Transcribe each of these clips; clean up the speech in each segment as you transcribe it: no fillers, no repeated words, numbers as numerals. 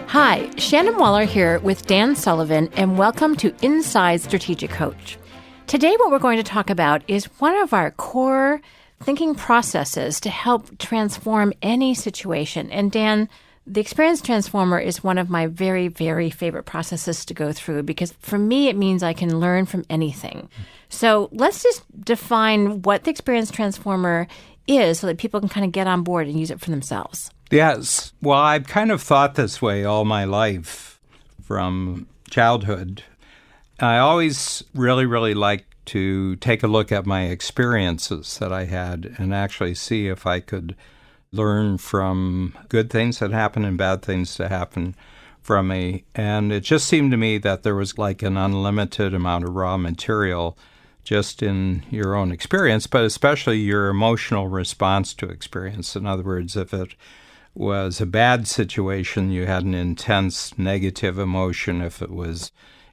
Hi, Shannon Waller here with Dan Sullivan, and welcome to Inside Strategic Coach. Today, what we're going to talk about is one of our core thinking processes to help transform any situation. And Dan, the Experience Transformer is one of my very, very favorite processes to go through because for me, it means I can learn from anything. So let's just define what the Experience Transformer is so that people can kind of get on board and use it for themselves. Yes. Well, I've kind of thought this way all my life from childhood. I always really liked to take a look at my experiences that I had and actually see if I could learn from good things that happen and bad things that happen from me. And it just seemed to me that there was like an unlimited amount of raw material just in your own experience, but especially your emotional response to experience. In other words, if it was a bad situation, you had an intense negative emotion. If it was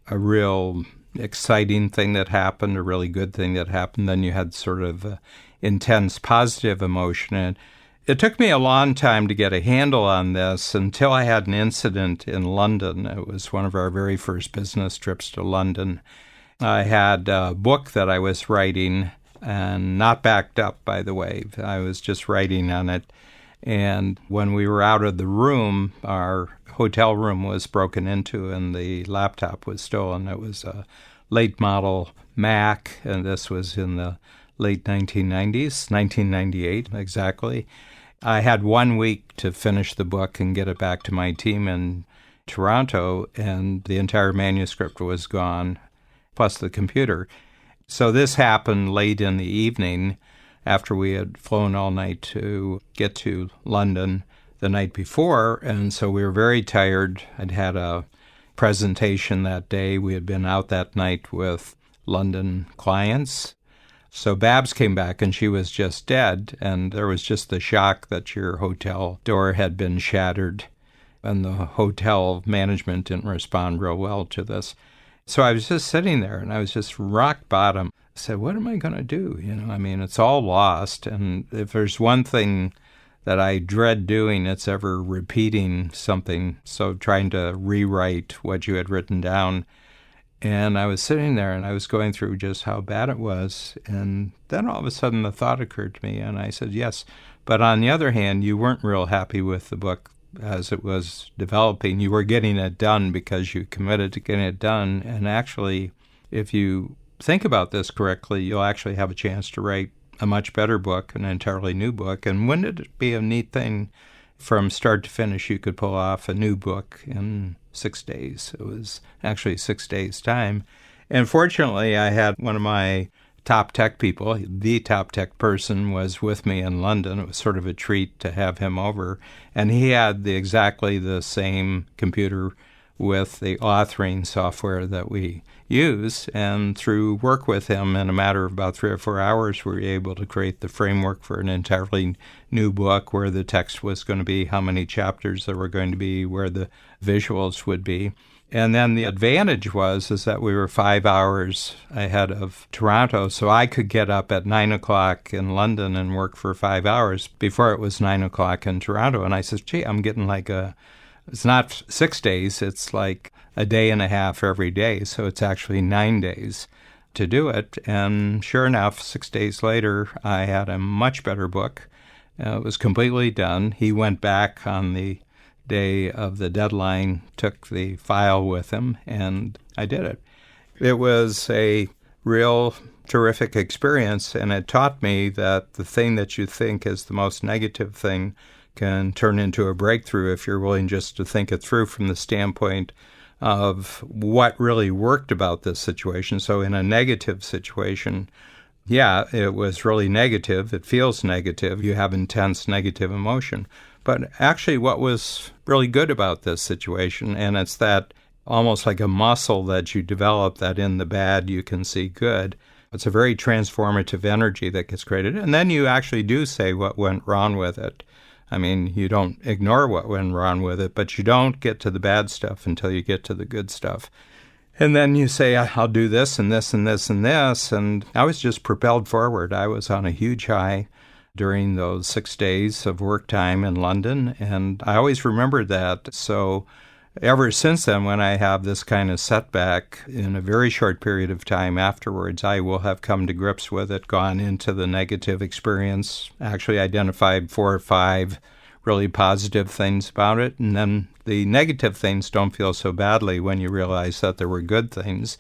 a real exciting thing that happened, a really good thing that happened, then you had sort of intense positive emotion. And it took me a long time to get a handle on this until I had an incident in London. It was one of our very first business trips to London. I had a book that I was writing, and not backed up, by the way. I was just writing on it. And when we were out of the room, our hotel room was broken into and the laptop was stolen. It was a late model Mac, and this was in the late 1990s, 1998 exactly. I had 1 week to finish the book and get it back to my team in Toronto, and the entire manuscript was gone, plus the computer. So this happened late in the evening after we had flown all night to get to London the night before, and so we were very tired. I'd had a presentation that day. We had been out that night with London clients. So Babs came back, and she was just dead, and there was just the shock that your hotel door had been shattered, and the hotel management didn't respond real well to this. So I was just sitting there, and I was just rock bottom. I said, what am I going to do? It's all lost. And if there's one thing that I dread doing, it's ever repeating something. So trying to rewrite what you had written down. And I was sitting there and I was going through just how bad it was. And then all of a sudden the thought occurred to me, and I said, yes. But on the other hand, you weren't real happy with the book as it was developing. You were getting it done because you committed to getting it done. And actually, if you think about this correctly, you'll actually have a chance to write a much better book, an entirely new book. And wouldn't it be a neat thing from start to finish, you could pull off a new book in 6 days. It was actually 6 days' time. And fortunately, I had one of my top tech people, the top tech person, was with me in London. It was sort of a treat to have him over. And he had exactly the same computer with the authoring software that we use. And through work with him, in a matter of about 3 or 4 hours, we were able to create the framework for an entirely new book, where the text was going to be, how many chapters there were going to be, where the visuals would be. And then the advantage is that we were 5 hours ahead of Toronto, so I could get up at 9 o'clock in London and work for 5 hours before it was 9 o'clock in Toronto. And I said, gee, I'm getting it's not 6 days, it's like a day and a half every day, so it's actually 9 days to do it. And sure enough, 6 days later, I had a much better book. It was completely done. He went back on the day of the deadline, took the file with him, and I did it. It was a real terrific experience, and it taught me that the thing that you think is the most negative thing can turn into a breakthrough if you're willing just to think it through from the standpoint of what really worked about this situation. So in a negative situation, yeah, it was really negative. It feels negative. You have intense negative emotion. But actually what was really good about this situation, and it's that almost like a muscle that you develop, that in the bad you can see good. It's a very transformative energy that gets created. And then you actually do say what went wrong with it. You don't ignore what went wrong with it, but you don't get to the bad stuff until you get to the good stuff. And then you say, I'll do this and this and this and this. And I was just propelled forward. I was on a huge high during those 6 days of work time in London. And I always remembered that. So ever since then, when I have this kind of setback in a very short period of time afterwards, I will have come to grips with it, gone into the negative experience, actually identified 4 or 5 really positive things about it, and then the negative things don't feel so badly when you realize that there were good things.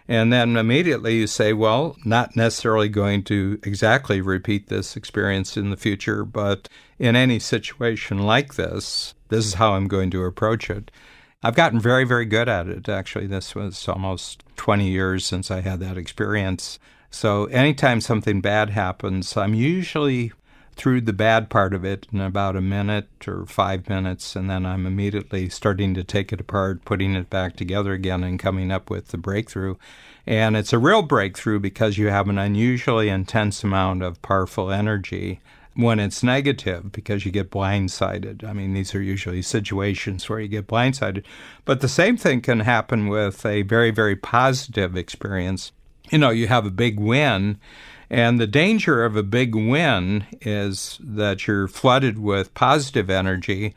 And then immediately you say, well, not necessarily going to exactly repeat this experience in the future, but in any situation like this is how I'm going to approach it. I've gotten very, very good at it, actually. This was almost 20 years since I had that experience. So anytime something bad happens, I'm usually through the bad part of it in about a minute or 5 minutes, and then I'm immediately starting to take it apart, putting it back together again, and coming up with the breakthrough. And it's a real breakthrough because you have an unusually intense amount of powerful energy when it's negative, because you get blindsided. I mean, these are usually situations where you get blindsided. But the same thing can happen with a very, very positive experience. You have a big win, and the danger of a big win is that you're flooded with positive energy.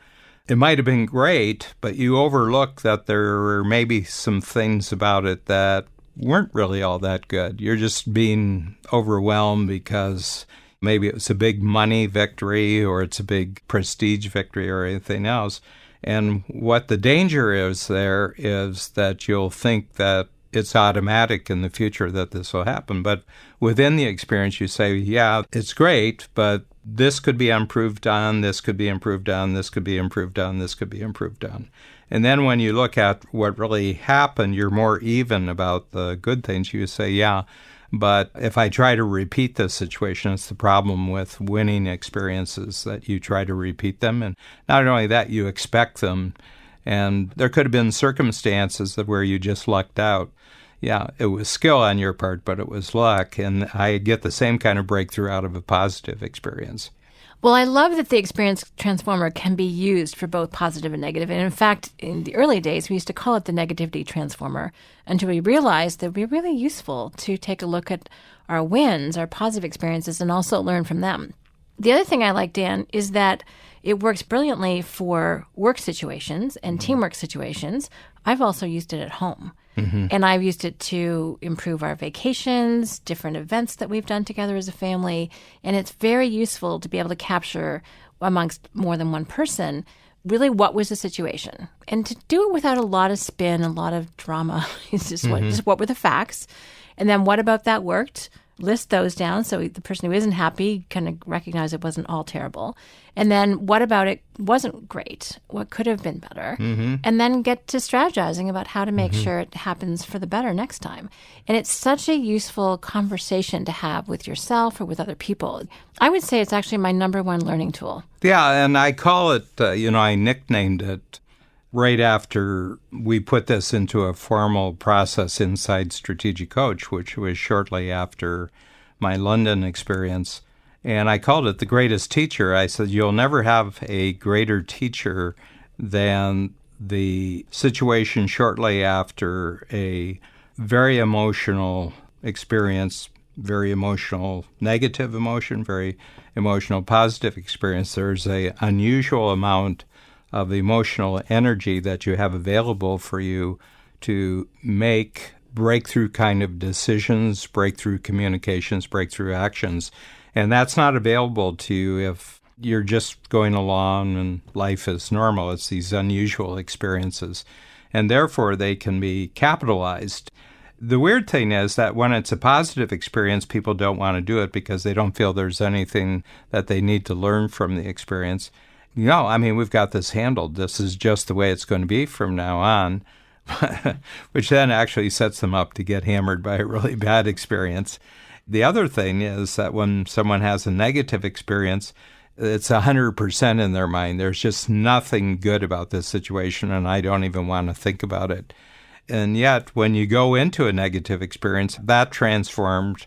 It might have been great, but you overlook that there were maybe some things about it that weren't really all that good. You're just being overwhelmed because maybe it was a big money victory or it's a big prestige victory or anything else. And what the danger is there is that you'll think that it's automatic in the future that this will happen. But within the experience, you say, yeah, it's great, but this could be improved on, this could be improved on, this could be improved on, this could be improved on. And then when you look at what really happened, you're more even about the good things. You say, yeah, but if I try to repeat this situation, it's the problem with winning experiences, that you try to repeat them. And not only that, you expect them. And there could have been circumstances where you just lucked out. Yeah, it was skill on your part, but it was luck. And I get the same kind of breakthrough out of a positive experience. Well, I love that the experience transformer can be used for both positive and negative. And in fact, in the early days, we used to call it the negativity transformer until we realized that it would be really useful to take a look at our wins, our positive experiences, and also learn from them. The other thing I like, Dan, is that it works brilliantly for work situations and teamwork situations. I've also used it at home. And I've used it to improve our vacations, different events that we've done together as a family. And it's very useful to be able to capture amongst more than one person really what was the situation. And to do it without a lot of spin, a lot of drama. It's just what were the facts? And then what about that worked? List those down so the person who isn't happy kind of recognize it wasn't all terrible. And then what about it wasn't great? What could have been better? And then get to strategizing about how to make sure it happens for the better next time. And it's such a useful conversation to have with yourself or with other people. I would say it's actually my number one learning tool. Yeah, and I call it, I nicknamed it right after we put this into a formal process inside Strategic Coach, which was shortly after my London experience. And I called it the greatest teacher. I said, you'll never have a greater teacher than the situation shortly after a very emotional experience, very emotional negative emotion, very emotional positive experience. There's an unusual amount of emotional energy that you have available for you to make breakthrough kind of decisions, breakthrough communications, breakthrough actions. And that's not available to you if you're just going along and life is normal. It's these unusual experiences. And therefore, they can be capitalized. The weird thing is that when it's a positive experience, people don't want to do it because they don't feel there's anything that they need to learn from the experience. We've got this handled. This is just the way it's going to be from now on, which then actually sets them up to get hammered by a really bad experience. The other thing is that when someone has a negative experience, it's 100% in their mind. There's just nothing good about this situation, and I don't even want to think about it. And yet, when you go into a negative experience, that transformed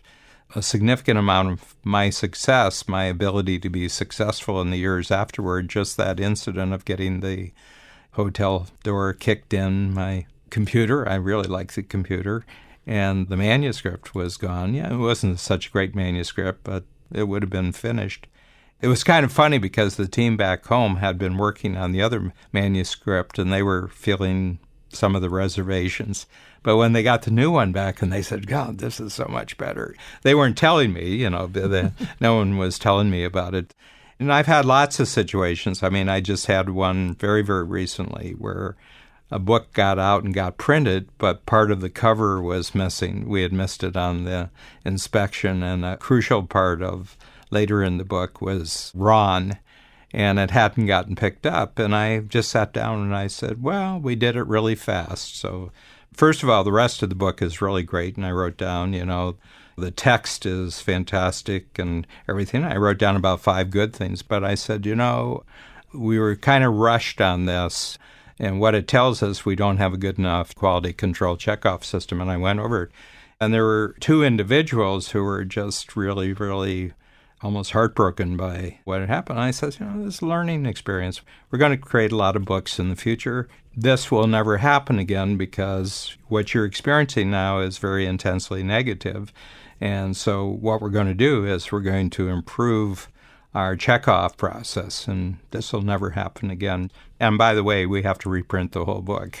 a significant amount of my success, my ability to be successful in the years afterward. Just that incident of getting the hotel door kicked in, my computer, I really like the computer, and the manuscript was gone. Yeah, it wasn't such a great manuscript, but it would have been finished. It was kind of funny because the team back home had been working on the other manuscript and they were feeling some of the reservations. But when they got the new one back and they said, God, this is so much better. They weren't telling me, no one was telling me about it. And I've had lots of situations. I mean, I just had one very, very recently where a book got out and got printed, but part of the cover was missing. We had missed it on the inspection, and a crucial part of later in the book was Ron, and it hadn't gotten picked up. And I just sat down and I said, well, we did it really fast. So first of all, the rest of the book is really great. And I wrote down, the text is fantastic and everything. I wrote down about 5 good things. But I said, we were kind of rushed on this. And what it tells us, we don't have a good enough quality control checkoff system. And I went over it. And there were 2 individuals who were just really, really almost heartbroken by what had happened. I said, this is a learning experience. We're going to create a lot of books in the future. This will never happen again because what you're experiencing now is very intensely negative. And so what we're going to do is we're going to improve our checkoff process, and this will never happen again. And by the way, we have to reprint the whole book.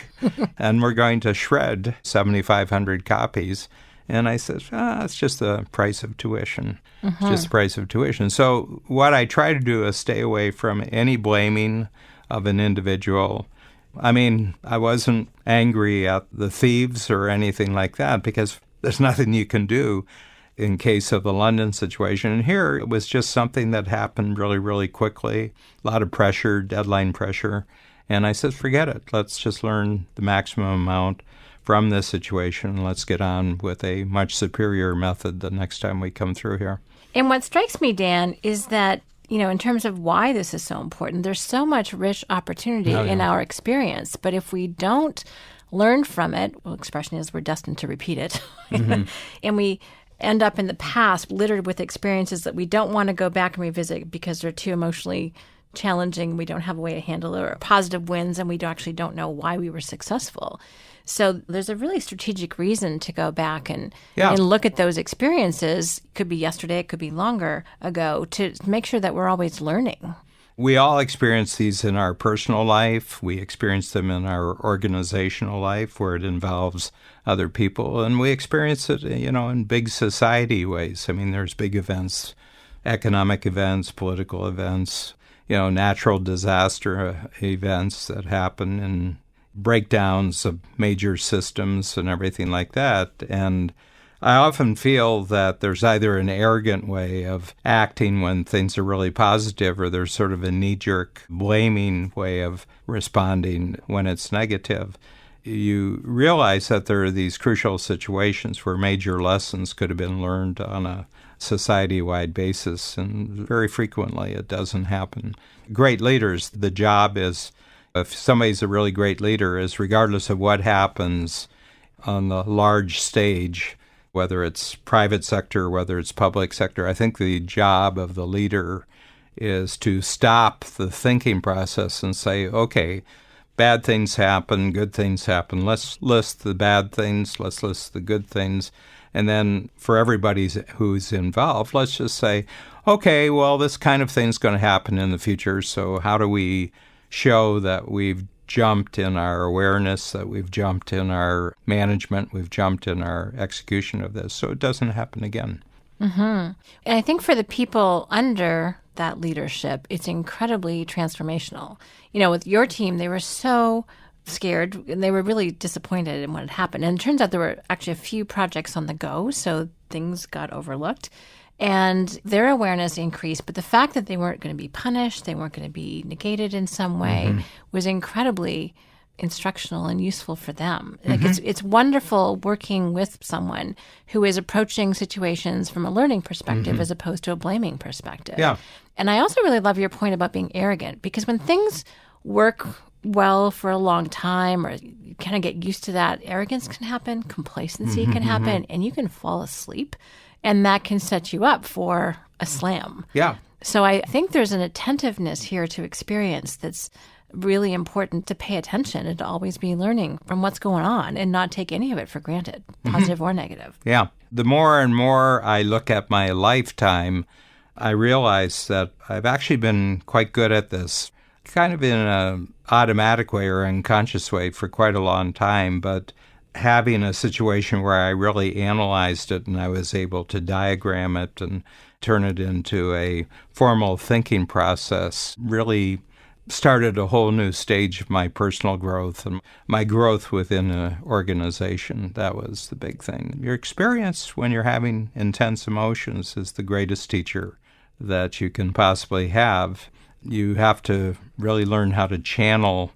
And we're going to shred 7,500 copies. And I said, it's just the price of tuition. It's just the price of tuition. So what I try to do is stay away from any blaming of an individual. I mean, I wasn't angry at the thieves or anything like that because there's nothing you can do in case of the London situation. And here it was just something that happened really, really quickly, a lot of pressure, deadline pressure. And I said, forget it. Let's just learn the maximum amount from this situation. Let's get on with a much superior method the next time we come through here. And what strikes me, Dan, is that, in terms of why this is so important, there's so much rich opportunity in our experience. But if we don't learn from it, expression is we're destined to repeat it. And we end up in the past littered with experiences that we don't want to go back and revisit because they're too emotionally challenging. We don't have a way to handle it, or positive wins, and we actually don't know why we were successful. So there's a really strategic reason to go back and look at those experiences. It could be yesterday, it could be longer ago, to make sure that we're always learning. We all experience these in our personal life. We experience them in our organizational life where it involves other people. And we experience it, in big society ways. I mean, there's big events, economic events, political events, natural disaster events that happen, and breakdowns of major systems and everything like that. And I often feel that there's either an arrogant way of acting when things are really positive, or there's sort of a knee-jerk blaming way of responding when it's negative. You realize that there are these crucial situations where major lessons could have been learned on a society-wide basis, and very frequently it doesn't happen. Great leaders, the job is, if somebody's a really great leader, is regardless of what happens on the large stage, whether it's private sector, whether it's public sector, I think the job of the leader is to stop the thinking process and say, okay, bad things happen, good things happen. Let's list the bad things, let's list the good things. And then for everybody who's involved, let's just say, okay, well, this kind of thing's going to happen in the future, so how do we show that we've jumped in our awareness, that we've jumped in our management, we've jumped in our execution of this, so it doesn't happen again. And I think for the people under that leadership, it's incredibly transformational. With your team, they were so scared and they were really disappointed in what had happened. And it turns out there were actually a few projects on the go, so things got overlooked. And their awareness increased, but the fact that they weren't going to be punished, they weren't going to be negated in some way, was incredibly instructional and useful for them. Like it's wonderful working with someone who is approaching situations from a learning perspective as opposed to a blaming perspective. Yeah. And I also really love your point about being arrogant, because when things work well for a long time, or you kind of get used to that, arrogance can happen, complacency can happen, and you can fall asleep. And that can set you up for a slam. Yeah. So I think there's an attentiveness here to experience that's really important, to pay attention and to always be learning from what's going on and not take any of it for granted, positive or negative. Yeah. The more and more I look at my lifetime, I realized that I've actually been quite good at this, kind of in an automatic way or unconscious way for quite a long time, but having a situation where I really analyzed it and I was able to diagram it and turn it into a formal thinking process really started a whole new stage of my personal growth and my growth within an organization. That was the big thing. Your experience when you're having intense emotions is the greatest teacher that you can possibly have. You have to really learn how to channel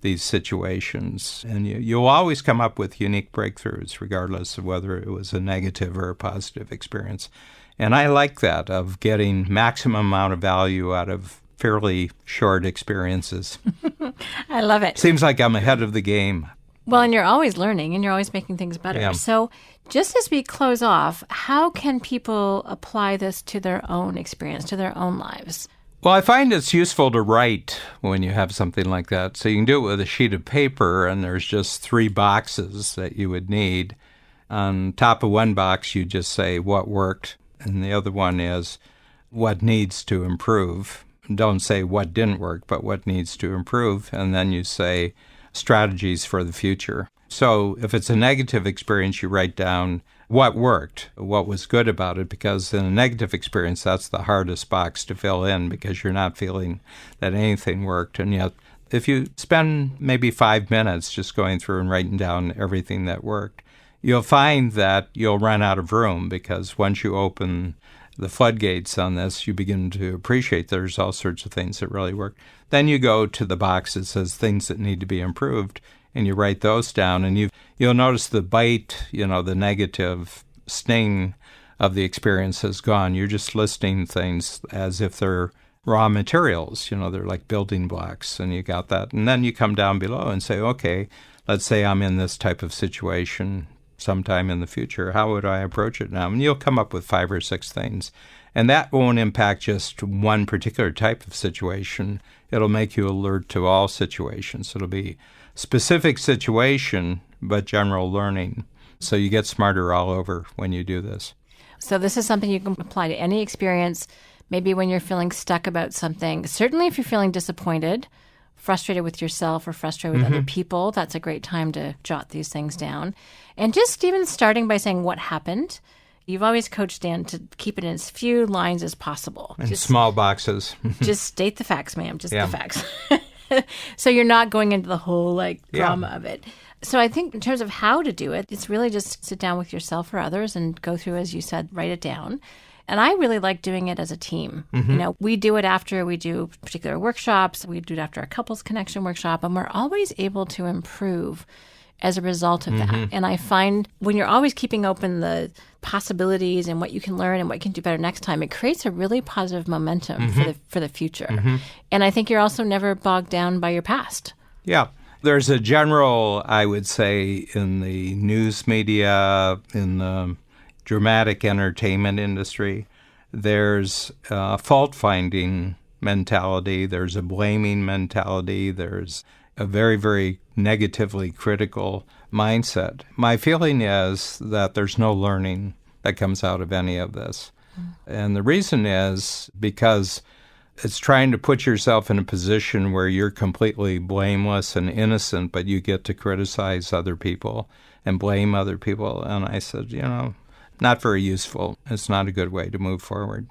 these situations, and you'll always come up with unique breakthroughs, regardless of whether it was a negative or a positive experience. And I like that, of getting maximum amount of value out of fairly short experiences. I love it. Seems like I'm ahead of the game. Well, and you're always learning and you're always making things better. Yeah. So just as we close off, how can people apply this to their own experience, to their own lives? Well, I find it's useful to write when you have something like that. So you can do it with a sheet of paper, and there's just 3 boxes that you would need. On top of one box, you just say what worked, and the other one is what needs to improve. Don't say what didn't work, but what needs to improve, and then you say strategies for the future. So if it's a negative experience, you write down what worked, what was good about it, because in a negative experience, that's the hardest box to fill in because you're not feeling that anything worked. And yet, if you spend maybe 5 minutes just going through and writing down everything that worked, you'll find that you'll run out of room, because once you open the floodgates on this, you begin to appreciate there's all sorts of things that really work. Then you go to the box that says things that need to be improved, and you write those down, and you'll notice the bite, the negative sting of the experience has gone. You're just listing things as if they're raw materials, they're like building blocks, and you got that. And then you come down below and say, okay, let's say I'm in this type of situation sometime in the future. How would I approach it now? And you'll come up with 5 or 6 things. And that won't impact just one particular type of situation. It'll make you alert to all situations. It'll be specific situation, but general learning. So you get smarter all over when you do this. So this is something you can apply to any experience, maybe when you're feeling stuck about something. Certainly if you're feeling disappointed, frustrated with yourself or frustrated with other people, that's a great time to jot these things down. And just even starting by saying what happened. You've always coached Dan to keep it in as few lines as possible. In small boxes. Just state the facts, ma'am. Just the facts. So you're not going into the whole drama of it. So I think in terms of how to do it, it's really just sit down with yourself or others and go through, as you said, write it down. And I really like doing it as a team. We do it after we do particular workshops. We do it after a couples connection workshop, and we're always able to improve as a result of that. And I find when you're always keeping open the possibilities and what you can learn and what you can do better next time, it creates a really positive momentum for the future. And I think you're also never bogged down by your past. Yeah. There's a general, I would say, in the news media, in the dramatic entertainment industry, there's a fault-finding mentality, there's a blaming mentality, there's a very, very negatively critical mindset. My feeling is that there's no learning that comes out of any of this. And the reason is because it's trying to put yourself in a position where you're completely blameless and innocent, but you get to criticize other people and blame other people. And I said, not very useful. It's not a good way to move forward.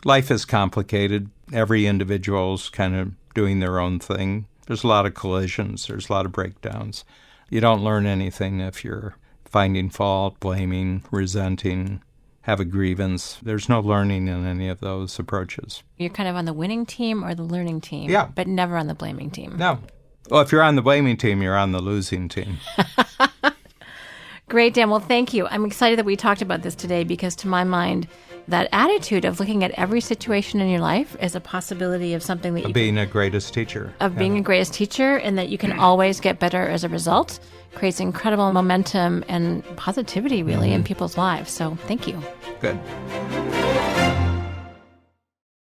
Life is complicated. Every individual's kind of doing their own thing. There's a lot of collisions. There's a lot of breakdowns. You don't learn anything if you're finding fault, blaming, resenting, have a grievance. There's no learning in any of those approaches. You're kind of on the winning team or the learning team, but never on the blaming team. No. Well, if you're on the blaming team, you're on the losing team. Great, Dan. Well, thank you. I'm excited that we talked about this today because to my mind, that attitude of looking at every situation in your life as a possibility of something that being a greatest teacher. Being a greatest teacher, and that you can always get better as a result, creates incredible momentum and positivity, really, in people's lives. So thank you. Good.